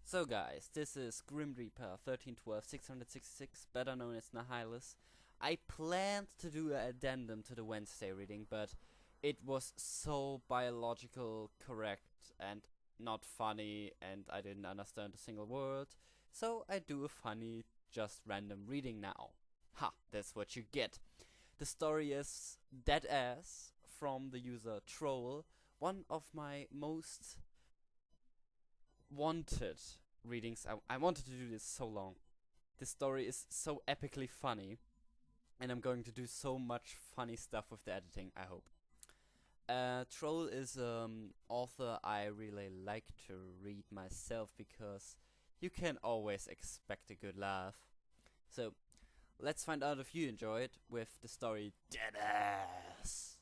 So guys, this is Grim Reaper 1312-666, better known as Nihilus. I planned to do an addendum to the Wednesday reading, but it was so biological correct and not funny, and I didn't understand a single word, so I do a funny, just random reading now. Ha, that's what you get. The story is DAT ASS from the user Troll, one of my most wanted readings. I wanted to do this so long. This story is so epically funny, and I'm going to do so much funny stuff with the editing, I hope. Troll is author I really like to read myself because you can always expect a good laugh. So, let's find out if you enjoy it with the story DAT ASS.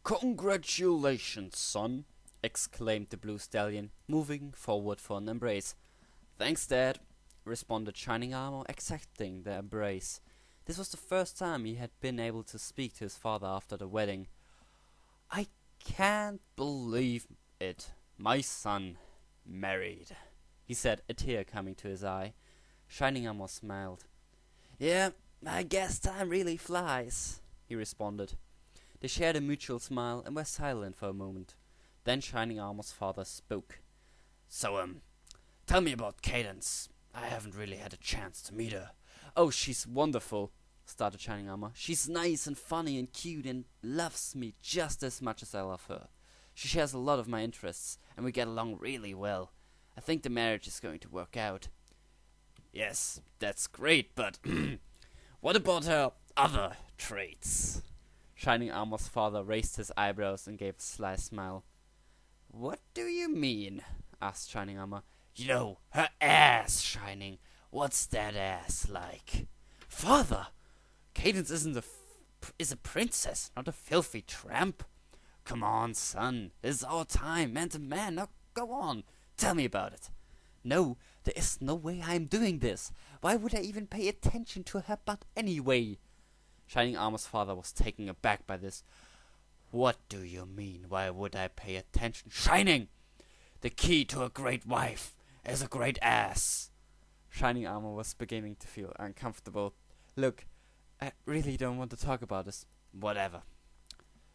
"Congratulations, son!" exclaimed the blue stallion, moving forward for an embrace. "Thanks, Dad," responded Shining Armor, accepting the embrace. This was the first time he had been able to speak to his father after the wedding. "I can't believe it. My son married," he said, a tear coming to his eye. Shining Armor smiled. "Yeah, I guess time really flies," he responded. They shared a mutual smile and were silent for a moment. Then Shining Armor's father spoke. "So, tell me about Cadence. I haven't really had a chance to meet her." "Oh, she's wonderful," started Shining Armor. "She's nice and funny and cute and loves me just as much as I love her. She shares a lot of my interests, and we get along really well. I think the marriage is going to work out." "Yes, that's great, but what about her other traits?" Shining Armor's father raised his eyebrows and gave a sly smile. "What do you mean?" asked Shining Armor. "You know, her ass, Shining. What's that ass like?" "Father, Cadence is a princess, not a filthy tramp." "Come on, son. This is our time, man to man. Now go on. Tell me about it." "No, there is no way I am doing this. Why would I even pay attention to her butt anyway?" Shining Armor's father was taken aback by this. "What do you mean, why would I pay attention?" "Shining! The key to a great wife is a great ass." Shining Armor was beginning to feel uncomfortable. "Look, I really don't want to talk about this." "Whatever."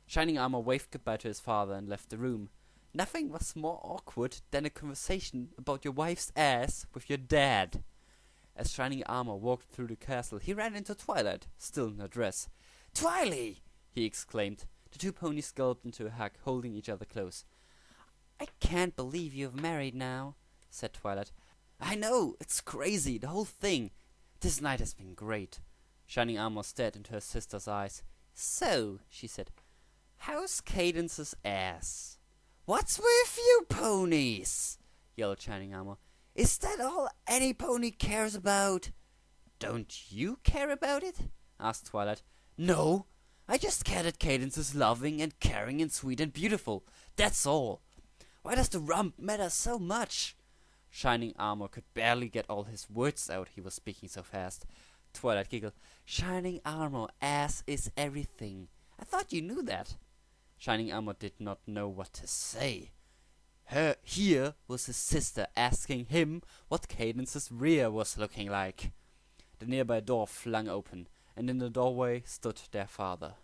Shining Armor waved goodbye to his father and left the room. Nothing was more awkward than a conversation about your wife's ass with your dad. As Shining Armor walked through the castle, he ran into Twilight, still in her dress. "Twily!" he exclaimed. The two ponies galloped into a hug, holding each other close. "I can't believe you've married now," said Twilight. "I know, it's crazy, the whole thing. This night has been great." Shining Armor stared into her sister's eyes. "So," she said, "how's Cadence's ass?" "What's with you ponies?" yelled Shining Armor. "Is that all any pony cares about?" "Don't you care about it?" asked Twilight. "No. I just care that Cadence is loving and caring and sweet and beautiful. That's all. Why does the rump matter so much?" Shining Armor could barely get all his words out, he was speaking so fast. Twilight giggled. "Shining Armor, ass is everything. I thought you knew that." Shining Armor did not know what to say. Here was his sister asking him what Cadence's rear was looking like. The nearby door flung open, and in the doorway stood their father.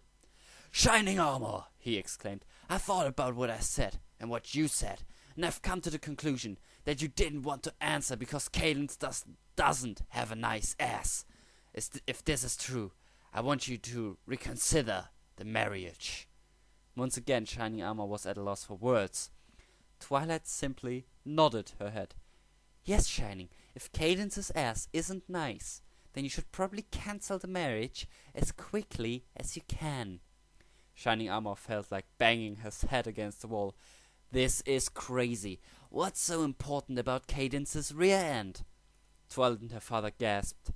"Shining Armor," he exclaimed, "I thought about what I said and what you said, and I've come to the conclusion that you didn't want to answer because Cadence doesn't have a nice ass. If this is true, I want you to reconsider the marriage." Once again, Shining Armor was at a loss for words. Twilight simply nodded her head. "Yes, Shining, if Cadence's ass isn't nice, then you should probably cancel the marriage as quickly as you can." Shining Armor felt like banging his head against the wall. "This is crazy. What's so important about Cadence's rear end?" Twilight and her father gasped.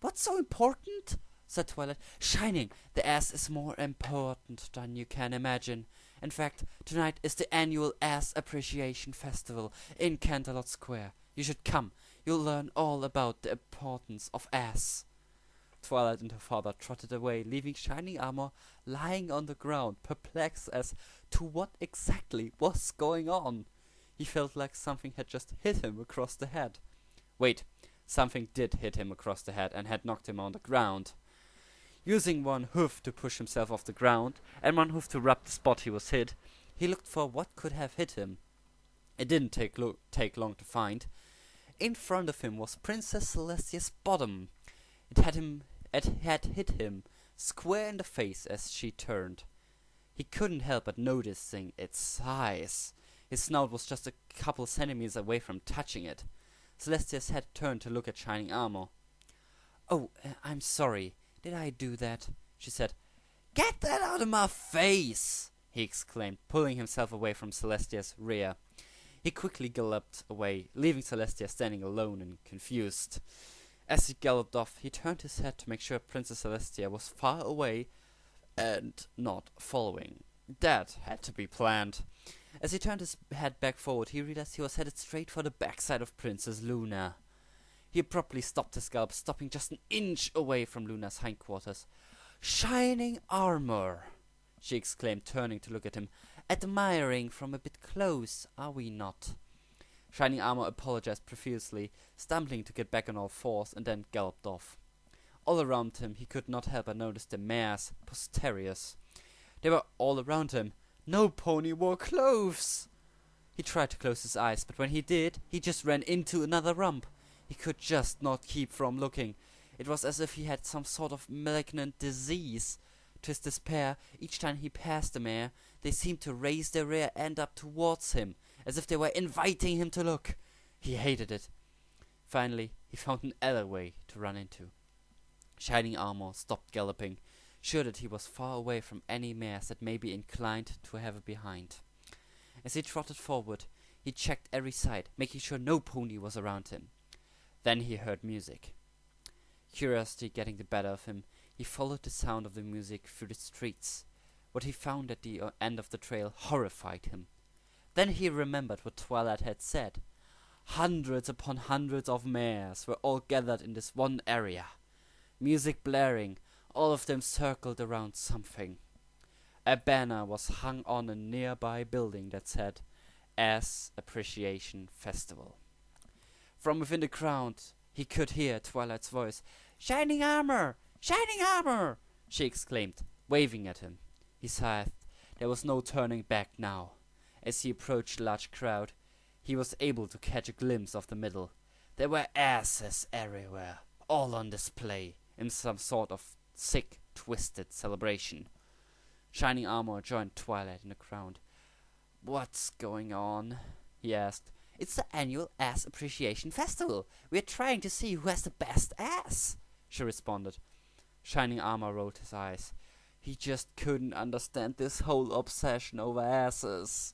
"What's so important?" said Twilight. "Shining, the ass is more important than you can imagine. In fact, tonight is the annual Ass Appreciation Festival in Canterlot Square. You should come. You'll learn all about the importance of ass." Twilight and her father trotted away, leaving Shining Armor lying on the ground, perplexed as to what exactly was going on. He felt like something had just hit him across the head. Wait, something did hit him across the head and had knocked him on the ground. Using one hoof to push himself off the ground and one hoof to rub the spot he was hit, he looked for what could have hit him. It didn't take long to find. In front of him was Princess Celestia's bottom. It had hit him square in the face as she turned. He couldn't help but noticing its size. His snout was just a couple centimeters away from touching it. Celestia's head turned to look at Shining Armor. "Oh, I'm sorry. Did I do that?" she said. "Get that out of my face!" he exclaimed, pulling himself away from Celestia's rear. He quickly galloped away, leaving Celestia standing alone and confused. As he galloped off, he turned his head to make sure Princess Celestia was far away and not following. That had to be planned. As he turned his head back forward, he realized he was headed straight for the backside of Princess Luna. He abruptly stopped his gallop, stopping just an inch away from Luna's hindquarters. "Shining Armor!" she exclaimed, turning to look at him. "Admiring from a bit close, are we not?" Shining Armor apologized profusely, stumbling to get back on all fours, and then galloped off. All around him, he could not help but notice the mares, posteriors. They were all around him. No pony wore clothes! He tried to close his eyes, but when he did, he just ran into another rump. He could just not keep from looking. It was as if he had some sort of malignant disease. To his despair, each time he passed the mare, they seemed to raise their rear end up towards him, as if they were inviting him to look. He hated it. Finally, he found an alleyway to run into. Shining Armor stopped galloping, sure that he was far away from any mares that may be inclined to have a behind. As he trotted forward, he checked every side, making sure no pony was around him. Then he heard music. Curiosity getting the better of him, he followed the sound of the music through the streets. What he found at the end of the trail horrified him. Then he remembered what Twilight had said. Hundreds upon hundreds of mares were all gathered in this one area. Music blaring, all of them circled around something. A banner was hung on a nearby building that said, "Ass Appreciation Festival." From within the crowd, he could hear Twilight's voice. "Shining Armor! Shining Armor!" she exclaimed, waving at him. He sighed. There was no turning back now. As he approached the large crowd, he was able to catch a glimpse of the middle. There were asses everywhere, all on display, in some sort of sick, twisted celebration. Shining Armor joined Twilight in the crowd. "What's going on?" he asked. "It's the annual Ass Appreciation Festival. We're trying to see who has the best ass," she responded. Shining Armor rolled his eyes. He just couldn't understand this whole obsession over asses.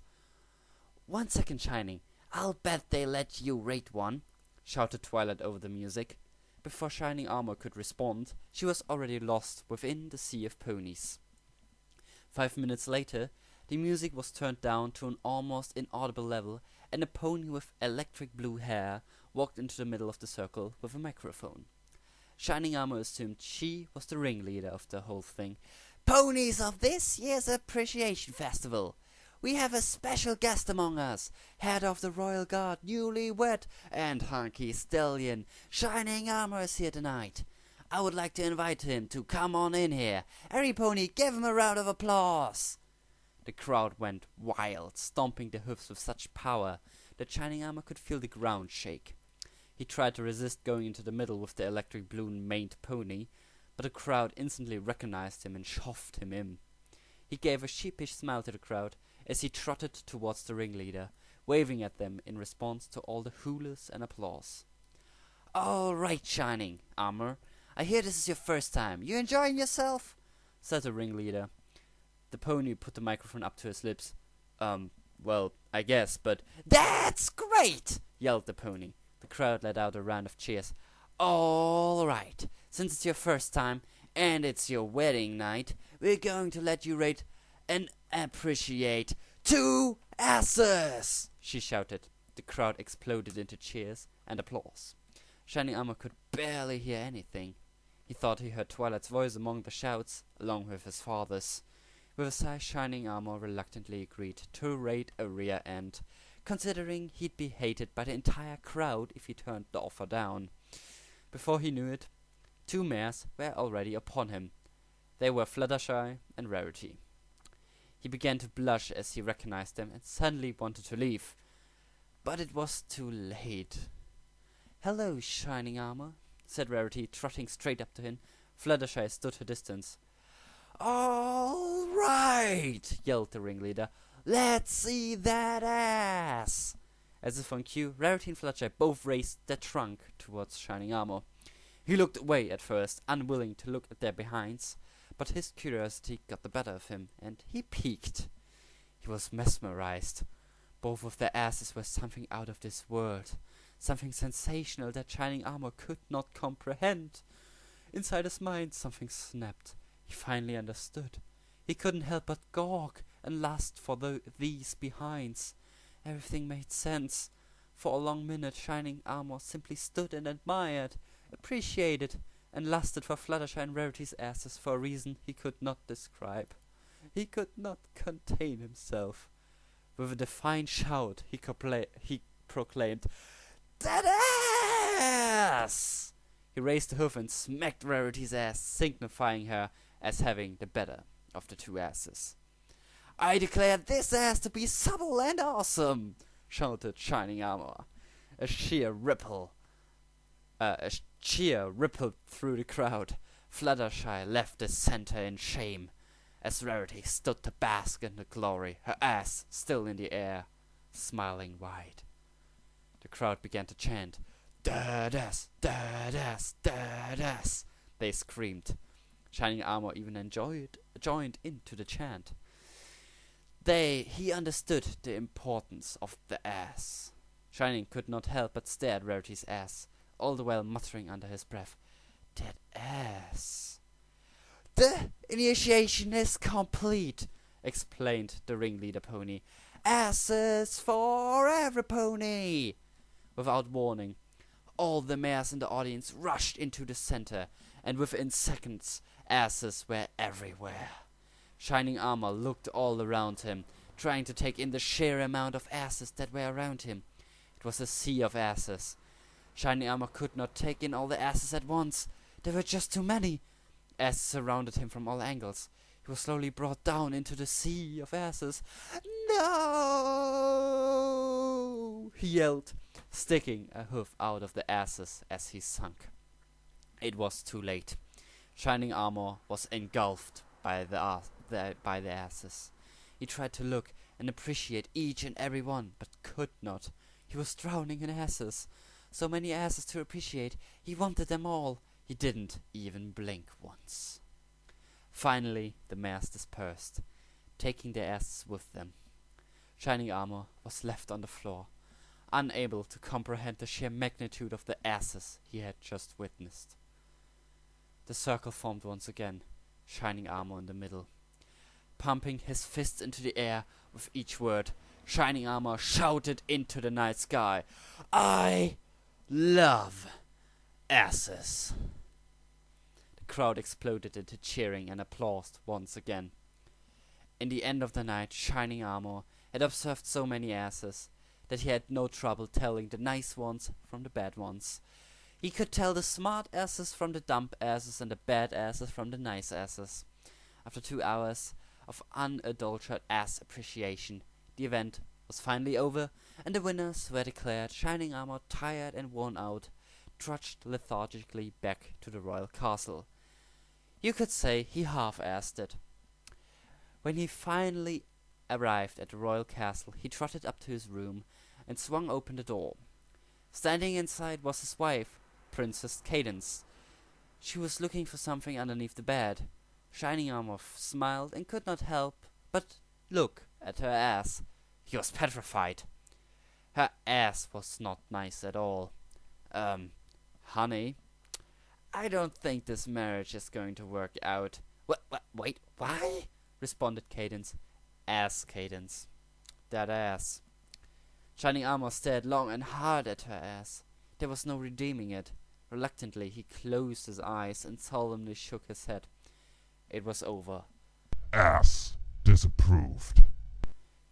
"1 second, Shining. I'll bet they let you rate one," shouted Twilight over the music. Before Shining Armor could respond, she was already lost within the sea of ponies. 5 minutes later, the music was turned down to an almost inaudible level, and a pony with electric blue hair walked into the middle of the circle with a microphone. Shining Armor assumed she was the ringleader of the whole thing. "Ponies of this year's Appreciation Festival. We have a special guest among us, head of the Royal Guard, newly wed, and hunky stallion. Shining Armor is here tonight. I would like to invite him to come on in here. Every pony, give him a round of applause." The crowd went wild, stomping their hoofs with such power that Shining Armor could feel the ground shake. He tried to resist going into the middle with the electric blue maned pony, but the crowd instantly recognized him and shoved him in. He gave a sheepish smile to the crowd as he trotted towards the ringleader, waving at them in response to all the hoolas and applause. "All right, Shining Armor. I hear this is your first time. You enjoying yourself?" said the ringleader. The pony put the microphone up to his lips. Well, I guess, but—" "That's great!" yelled the pony. The crowd let out a round of cheers. "All right. Since it's your first time, and it's your wedding night, we're going to let you rate and appreciate 2 asses!" she shouted. The crowd exploded into cheers and applause. Shining Armor could barely hear anything. He thought he heard Twilight's voice among the shouts, along with his father's. With a sigh, Shining Armor reluctantly agreed to rate a rear end, considering he'd be hated by the entire crowd if he turned the offer down. Before he knew it, 2 mares were already upon him. They were Fluttershy and Rarity. He began to blush as he recognized them and suddenly wanted to leave. But it was too late. "Hello, Shining Armor," said Rarity, trotting straight up to him. Fluttershy stood her distance. "All right," yelled the ringleader. "Let's see that ass!" As if on cue, Rarity and Fluttershy both raised their trunk towards Shining Armor. He looked away at first, unwilling to look at their behinds, but his curiosity got the better of him, and he peeked. He was mesmerized. Both of their asses were something out of this world, something sensational that Shining Armor could not comprehend. Inside his mind, something snapped. He finally understood. He couldn't help but gawk and lust for these behinds. Everything made sense. For a long minute, Shining Armor simply stood and admired, appreciated, and lusted for Fluttershy and Rarity's asses for a reason he could not describe. He could not contain himself. With a defiant shout, he proclaimed, "That ass!" He raised the hoof and smacked Rarity's ass, signifying her as having the better of the 2 asses. "I declare this ass to be supple and awesome!" shouted Shining Armor. A cheer rippled through the crowd. Fluttershy left the center in shame, as Rarity stood to bask in the glory, her ass still in the air, smiling wide. The crowd began to chant, "DAT ASS, DAT ASS, DAT ASS!" They screamed. Shining Armor even joined into the chant. He understood the importance of the ass. Shining could not help but stare at Rarity's ass, all the while muttering under his breath, "That ass." "The initiation is complete," explained the ringleader pony. "Asses for every pony!" Without warning, all the mares in the audience rushed into the center, and within seconds, asses were everywhere. Shining Armor looked all around him, trying to take in the sheer amount of asses that were around him. It was a sea of asses. Shining Armor could not take in all the asses at once. There were just too many. Asses surrounded him from all angles. He was slowly brought down into the sea of asses. "No!" he yelled, sticking a hoof out of the asses as he sunk. It was too late. Shining Armor was engulfed by the asses. He tried to look and appreciate each and every one, but could not. He was drowning in asses. So many asses to appreciate. He wanted them all. He didn't even blink once. Finally, the mares dispersed, taking their asses with them. Shining Armor was left on the floor, unable to comprehend the sheer magnitude of the asses he had just witnessed. The circle formed once again, Shining Armor in the middle. Pumping his fists into the air with each word, Shining Armor shouted into the night sky, "I love asses." The crowd exploded into cheering and applause once again. In the end of the night, Shining Armor had observed so many asses that he had no trouble telling the nice ones from the bad ones. He could tell the smart asses from the dumb asses and the bad asses from the nice asses. After 2 hours of unadulterated ass appreciation, the event was finally over, and the winners were declared. Shining Armor, tired and worn out, trudged lethargically back to the royal castle. You could say he half-assed it. When he finally arrived at the royal castle, he trotted up to his room and swung open the door. Standing inside was his wife, Princess Cadence. She was looking for something underneath the bed. Shining Armor smiled and could not help but look at her ass. He was petrified. Her ass was not nice at all. Honey, I don't think this marriage is going to work out." Wait, why?" responded Cadence. "Ass, Cadence. That ass." Shining Armor stared long and hard at her ass. There was no redeeming it. Reluctantly, he closed his eyes and solemnly shook his head. It was over. "Ass disapproved."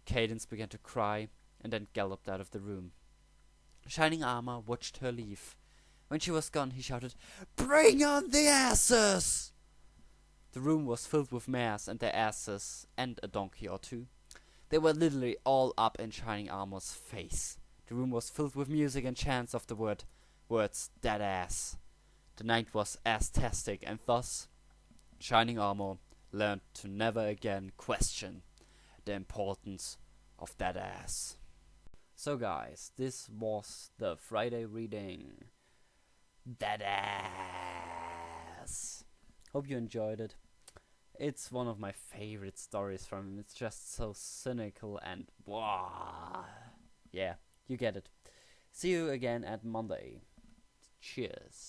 Cadence began to cry, and then galloped out of the room. Shining Armor watched her leave. When she was gone, he shouted, "Bring on the asses!" The room was filled with mares and their asses, and a donkey or two. They were literally all up in Shining Armor's face. The room was filled with music and chants of the words "DAT ASS." The night was ass-tastic, and thus Shining Armor learned to never again question the importance of DAT ASS. So guys, this was the Friday reading DAT ASS. Hope you enjoyed it. It's one of my favorite stories from him. It's just so cynical and wow. Yeah, you get it. See you again at Monday. Cheers.